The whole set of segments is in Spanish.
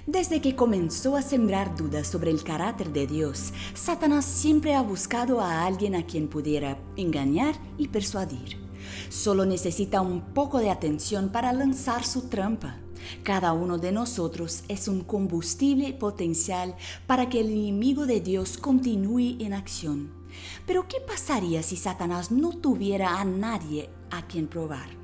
Desde que comenzó a sembrar dudas sobre el carácter de Dios, Satanás siempre ha buscado a alguien a quien pudiera engañar y persuadir. Solo necesita un poco de atención para lanzar su trampa. Cada uno de nosotros es un combustible potencial para que el enemigo de Dios continúe en acción. Pero ¿qué pasaría si Satanás no tuviera a nadie a quien probar?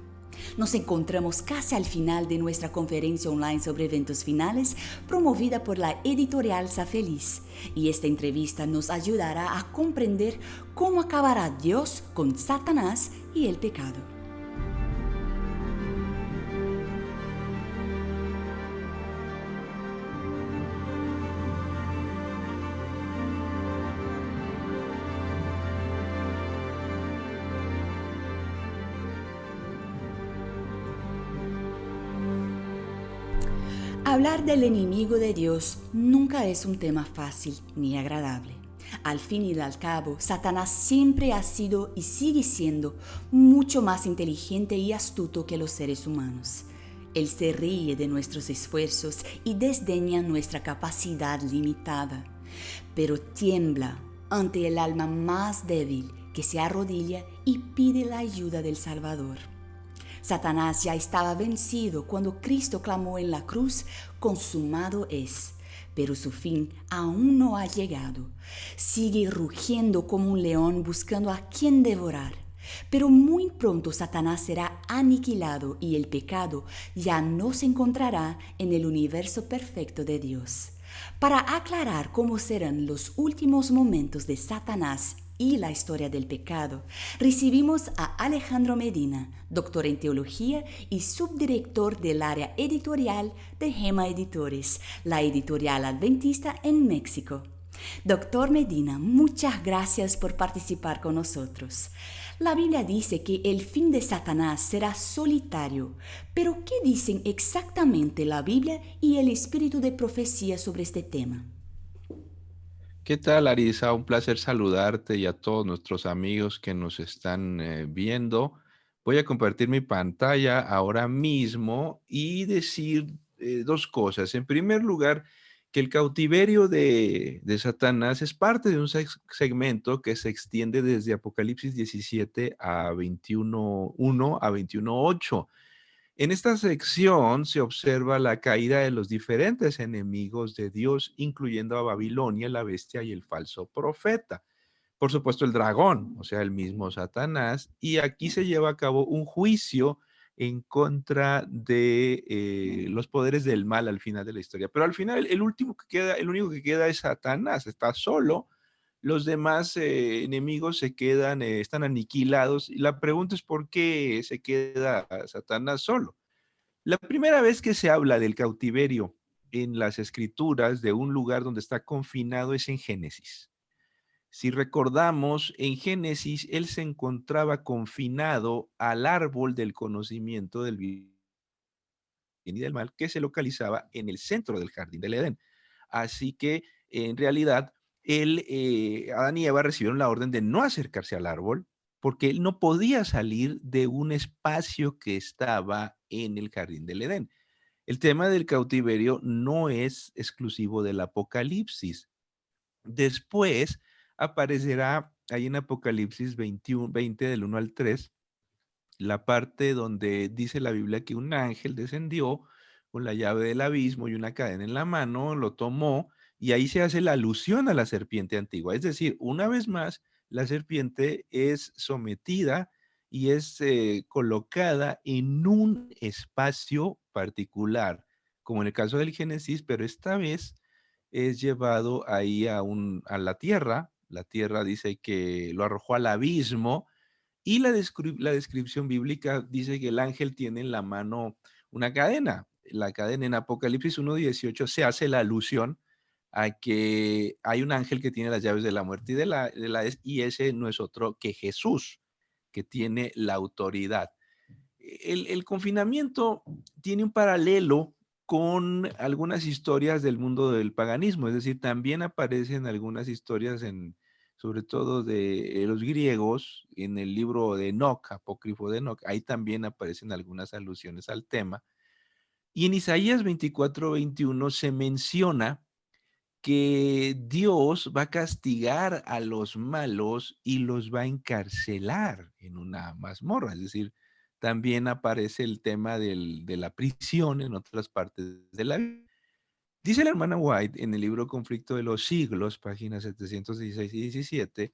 Nos encontramos casi al final de nuestra conferencia online sobre eventos finales promovida por la editorial Sa Feliz, y esta entrevista nos ayudará a comprender cómo acabará Dios con Satanás y el pecado. Hablar del enemigo de Dios nunca es un tema fácil ni agradable. Al fin y al cabo, Satanás siempre ha sido y sigue siendo mucho más inteligente y astuto que los seres humanos. Él se ríe de nuestros esfuerzos y desdeña nuestra capacidad limitada, pero tiembla ante el alma más débil que se arrodilla y pide la ayuda del Salvador. Satanás ya estaba vencido cuando Cristo clamó en la cruz: consumado es. Pero su fin aún no ha llegado. Sigue rugiendo como un león buscando a quien devorar. Pero muy pronto Satanás será aniquilado y el pecado ya no se encontrará en el universo perfecto de Dios. Para aclarar cómo serán los últimos momentos de Satanás y la historia del pecado, recibimos a Alejandro Medina, doctor en teología y subdirector del área editorial de Gema Editores, la editorial adventista en México. Doctor Medina, muchas gracias por participar con nosotros. La Biblia dice que el fin de Satanás será solitario, pero ¿qué dicen exactamente la Biblia y el espíritu de profecía sobre este tema? ¿Qué tal, Arisa? Un placer saludarte y a todos nuestros amigos que nos están viendo. Voy a compartir mi pantalla ahora mismo y decir dos cosas. En primer lugar, que el cautiverio de Satanás es parte de un segmento que se extiende desde Apocalipsis 17 a 21:1 a 21:8. En esta sección se observa la caída de los diferentes enemigos de Dios, incluyendo a Babilonia, la bestia y el falso profeta. Por supuesto, el dragón, o sea, el mismo Satanás. Y aquí se lleva a cabo un juicio en contra de los poderes del mal al final de la historia. Pero al final, el único que queda es Satanás, está solo. Los demás enemigos se quedan, están aniquilados. Y la pregunta es por qué se queda Satanás solo. La primera vez que se habla del cautiverio en las escrituras de un lugar donde está confinado es en Génesis. Si recordamos, en Génesis él se encontraba confinado al árbol del conocimiento del bien y del mal que se localizaba en el centro del jardín del Edén. Así que en realidad Adán y Eva recibieron la orden de no acercarse al árbol porque él no podía salir de un espacio que estaba en el jardín del Edén. El tema del cautiverio no es exclusivo del Apocalipsis. Después aparecerá ahí en Apocalipsis 21, 20 del 1 al 3, la parte donde dice la Biblia que un ángel descendió con la llave del abismo y una cadena en la mano, lo tomó y ahí se hace la alusión a la serpiente antigua. Es decir, una vez más, la serpiente es sometida y es colocada en un espacio particular, como en el caso del Génesis, pero esta vez es llevado ahí a la tierra. La tierra dice que lo arrojó al abismo y la descripción bíblica dice que el ángel tiene en la mano una cadena. La cadena en Apocalipsis 1:18 se hace la alusión a que hay un ángel que tiene las llaves de la muerte y y ese no es otro que Jesús, que tiene la autoridad. El confinamiento tiene un paralelo con algunas historias del mundo del paganismo, es decir, también aparecen algunas historias sobre todo de los griegos, en el libro de Enoc, apócrifo de Enoc, ahí también aparecen algunas alusiones al tema. Y en Isaías 24:21 se menciona que Dios va a castigar a los malos y los va a encarcelar en una mazmorra. Es decir, también aparece el tema de la prisión en otras partes de la Biblia. Dice la hermana White en el libro Conflicto de los Siglos, páginas 716 y 17,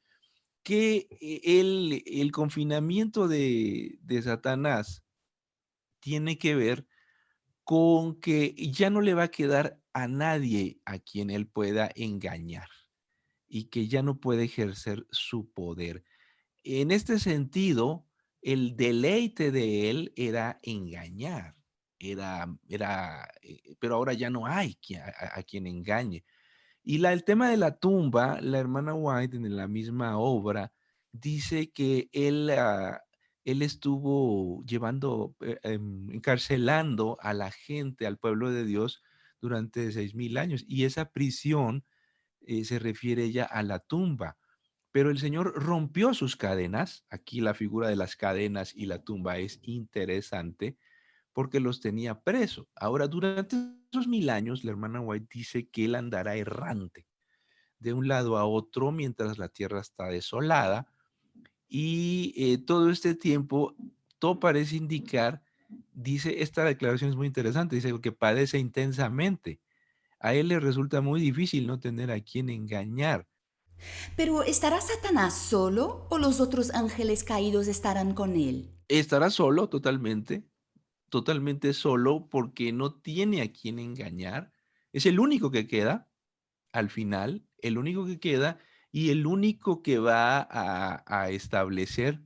que el confinamiento de Satanás tiene que ver con que ya no le va a quedar a nadie a quien él pueda engañar y que ya no puede ejercer su poder. En este sentido, el deleite de él era engañar, pero ahora ya no hay a quien engañe. Y el tema de la tumba, la hermana White en la misma obra dice que él estuvo llevando, encarcelando a la gente, al pueblo de Dios, durante 6000 años. Y esa prisión se refiere ella a la tumba. Pero el Señor rompió sus cadenas. Aquí la figura de las cadenas y la tumba es interesante porque los tenía preso. Ahora, durante esos 1000 años, la hermana White dice que él andará errante de un lado a otro mientras la tierra está desolada y todo este tiempo, todo parece indicar, dice, esta declaración es muy interesante, dice que padece intensamente. A él le resulta muy difícil no tener a quien engañar. Pero ¿estará Satanás solo o los otros ángeles caídos estarán con él? Estará solo totalmente, totalmente solo porque no tiene a quien engañar. Es el único que queda al final, el único que queda y el único que va a establecer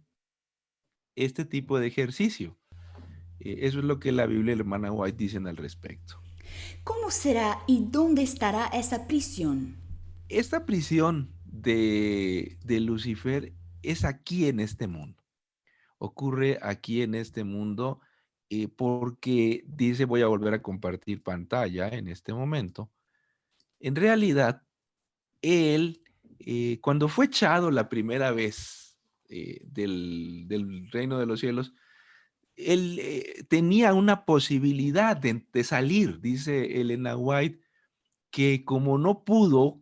este tipo de ejercicio. Eso es lo que la Biblia y la hermana White dicen al respecto. ¿Cómo será y dónde estará esa prisión? Esta prisión de Lucifer es aquí en este mundo. Ocurre aquí en este mundo porque dice, voy a volver a compartir pantalla en este momento. En realidad, él, cuando fue echado la primera vez del reino de los cielos, él tenía una posibilidad de salir, dice Elena White, que como no pudo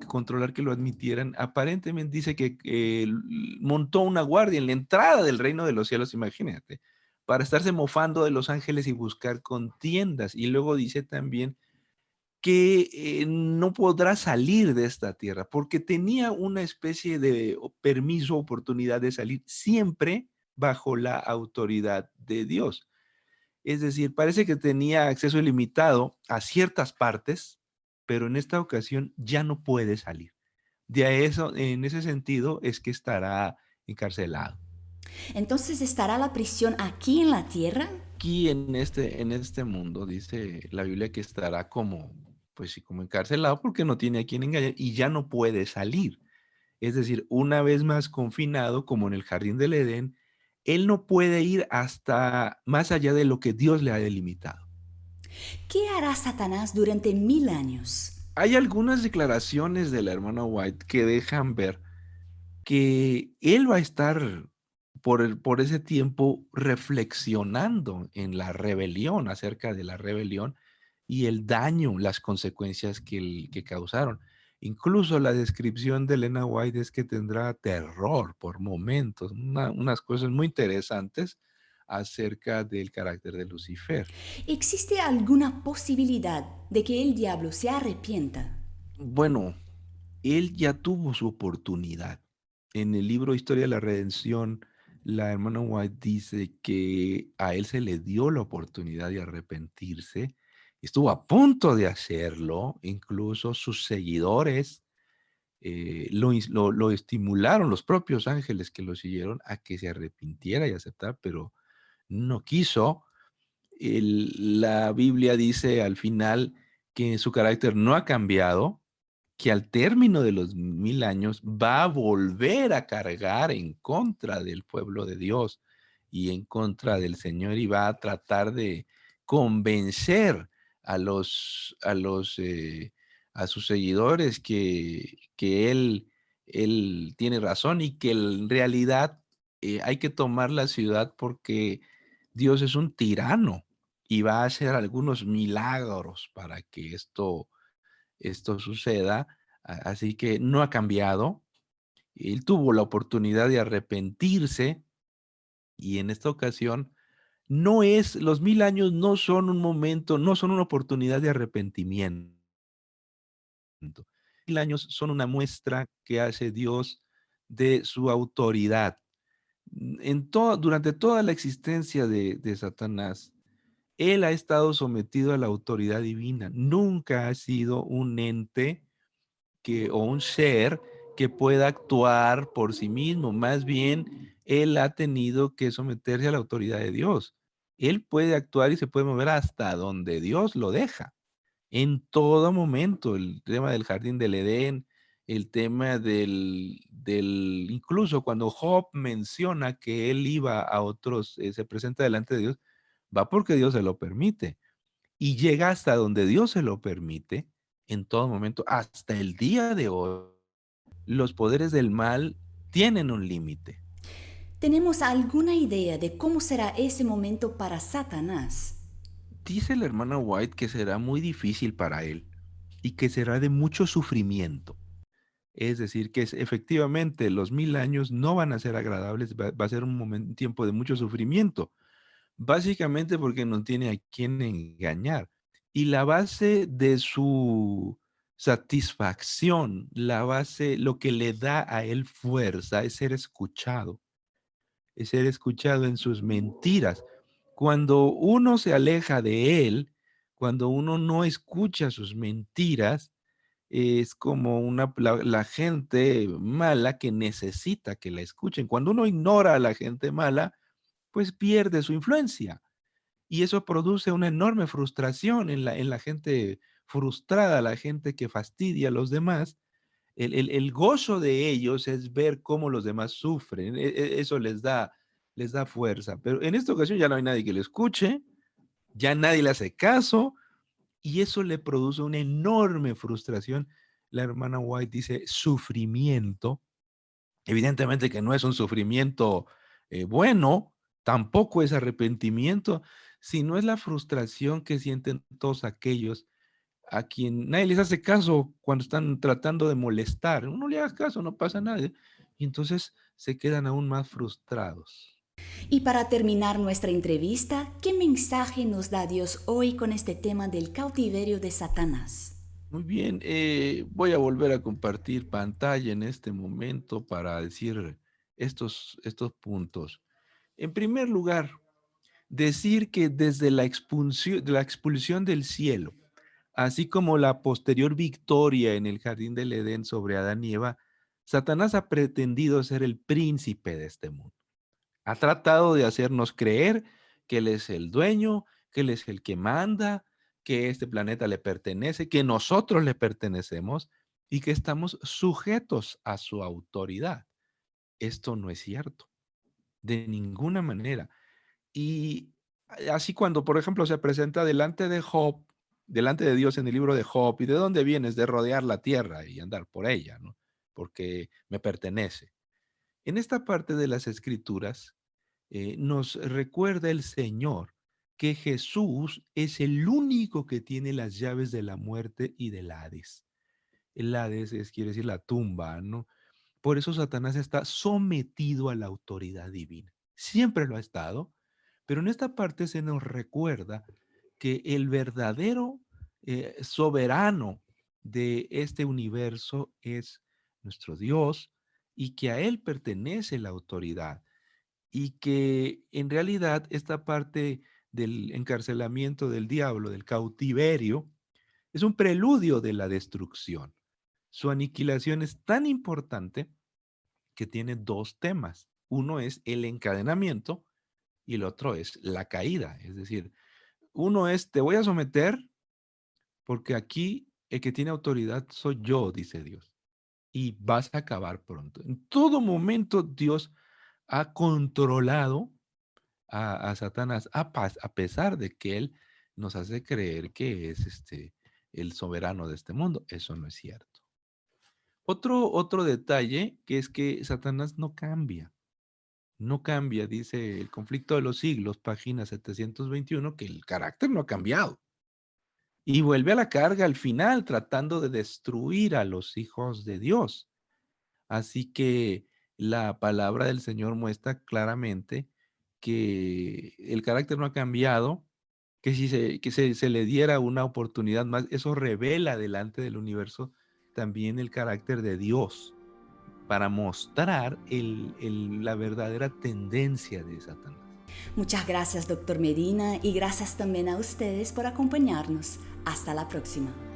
controlar que lo admitieran, aparentemente dice que montó una guardia en la entrada del reino de los cielos, imagínate, para estarse mofando de los ángeles y buscar contiendas. Y luego dice también que no podrá salir de esta tierra porque tenía una especie de permiso, oportunidad de salir siempre bajo la autoridad de Dios. Es decir, parece que tenía acceso ilimitado a ciertas partes, pero en esta ocasión ya no puede salir. De a eso, en ese sentido, es que estará encarcelado. Entonces ¿estará la prisión aquí en la tierra? Aquí en este mundo, dice la Biblia que estará como, pues sí, como encarcelado porque no tiene a quien engañar y ya no puede salir. Es decir, una vez más confinado, como en el jardín del Edén, él no puede ir hasta más allá de lo que Dios le ha delimitado. ¿Qué hará Satanás durante 1000 años? Hay algunas declaraciones de la hermana White que dejan ver que él va a estar por ese tiempo reflexionando en la rebelión, acerca de la rebelión y el daño, las consecuencias que causaron. Incluso la descripción de Elena White es que tendrá terror por momentos, unas cosas muy interesantes acerca del carácter de Lucifer. ¿Existe alguna posibilidad de que el diablo se arrepienta? Bueno, él ya tuvo su oportunidad. En el libro Historia de la Redención, la hermana White dice que a él se le dio la oportunidad de arrepentirse. Estuvo a punto de hacerlo, incluso sus seguidores lo estimularon, los propios ángeles que lo siguieron, a que se arrepintiera y aceptara, pero no quiso. La Biblia dice al final que su carácter no ha cambiado, que al término de los 1000 años va a volver a cargar en contra del pueblo de Dios y en contra del Señor y va a tratar de convencer a sus seguidores que él tiene razón y que en realidad hay que tomar la ciudad porque Dios es un tirano y va a hacer algunos milagros para que esto suceda. Así que no ha cambiado. Él tuvo la oportunidad de arrepentirse y en esta ocasión los 1000 años no son un momento, no son una oportunidad de arrepentimiento. 1000 años son una muestra que hace Dios de su autoridad. Durante toda la existencia de Satanás, él ha estado sometido a la autoridad divina. Nunca ha sido un ente o un ser que pueda actuar por sí mismo. Más bien, él ha tenido que someterse a la autoridad de Dios. Él puede actuar y se puede mover hasta donde Dios lo deja. En todo momento, el tema del jardín del Edén, el tema incluso cuando Job menciona que él iba a otros, se presenta delante de Dios, va porque Dios se lo permite y llega hasta donde Dios se lo permite en todo momento, hasta el día de hoy. Los poderes del mal tienen un límite. ¿Tenemos alguna idea de cómo será ese momento para Satanás? Dice la hermana White que será muy difícil para él y que será de mucho sufrimiento. Es decir, que efectivamente los 1000 años no van a ser agradables, va a ser un tiempo de mucho sufrimiento, básicamente porque no tiene a quién engañar. Y la base de su satisfacción, lo que le da a él fuerza es ser escuchado en sus mentiras. Cuando uno se aleja de él, cuando uno no escucha sus mentiras, es como la gente mala que necesita que la escuchen. Cuando uno ignora a la gente mala, pues pierde su influencia. Y eso produce una enorme frustración en la gente frustrada, la gente que fastidia a los demás. El gozo de ellos es ver cómo los demás sufren. Eso les da fuerza. Pero en esta ocasión ya no hay nadie que le escuche, ya nadie le hace caso, y eso le produce una enorme frustración. La hermana White dice sufrimiento. Evidentemente que no es un sufrimiento bueno, tampoco es arrepentimiento, sino es la frustración que sienten todos aquellos a quien nadie les hace caso cuando están tratando de molestar. Uno le haga caso, no pasa nada. Y entonces se quedan aún más frustrados. Y para terminar nuestra entrevista, ¿qué mensaje nos da Dios hoy con este tema del cautiverio de Satanás? Muy bien, voy a volver a compartir pantalla en este momento para decir estos puntos. En primer lugar, decir que desde la expulsión del cielo, así como la posterior victoria en el jardín del Edén sobre Adán y Eva, Satanás ha pretendido ser el príncipe de este mundo. Ha tratado de hacernos creer que Él es el dueño, que Él es el que manda, que este planeta le pertenece, que nosotros le pertenecemos y que estamos sujetos a su autoridad. Esto no es cierto, de ninguna manera. Y así cuando, por ejemplo, se presenta delante de Job, delante de Dios en el libro de Job, ¿y de dónde vienes? De rodear la tierra y andar por ella, ¿no? Porque me pertenece. En esta parte de las Escrituras nos recuerda el Señor que Jesús es el único que tiene las llaves de la muerte y del Hades. El Hades quiere decir la tumba, ¿no? Por eso Satanás está sometido a la autoridad divina. Siempre lo ha estado, pero en esta parte se nos recuerda que el verdadero soberano de este universo es nuestro Dios y que a Él pertenece la autoridad y que en realidad esta parte del encarcelamiento del diablo, del cautiverio, es un preludio de la destrucción. Su aniquilación es tan importante que tiene dos temas. Uno es el encadenamiento y el otro es la caída. Es decir, uno es, te voy a someter porque aquí el que tiene autoridad soy yo, dice Dios, y vas a acabar pronto. En todo momento Dios ha controlado a Satanás, a pesar de que él nos hace creer que es el soberano de este mundo. Eso no es cierto. Otro detalle que es que Satanás no cambia. no cambia, dice El conflicto de los siglos, página 721, que el carácter no ha cambiado. Y vuelve a la carga al final, tratando de destruir a los hijos de Dios. Así que la palabra del Señor muestra claramente que el carácter no ha cambiado, que si se le diera una oportunidad más, eso revela delante del universo también el carácter de Dios para mostrar la verdadera tendencia de Satanás. Muchas gracias, doctor Medina, y gracias también a ustedes por acompañarnos. Hasta la próxima.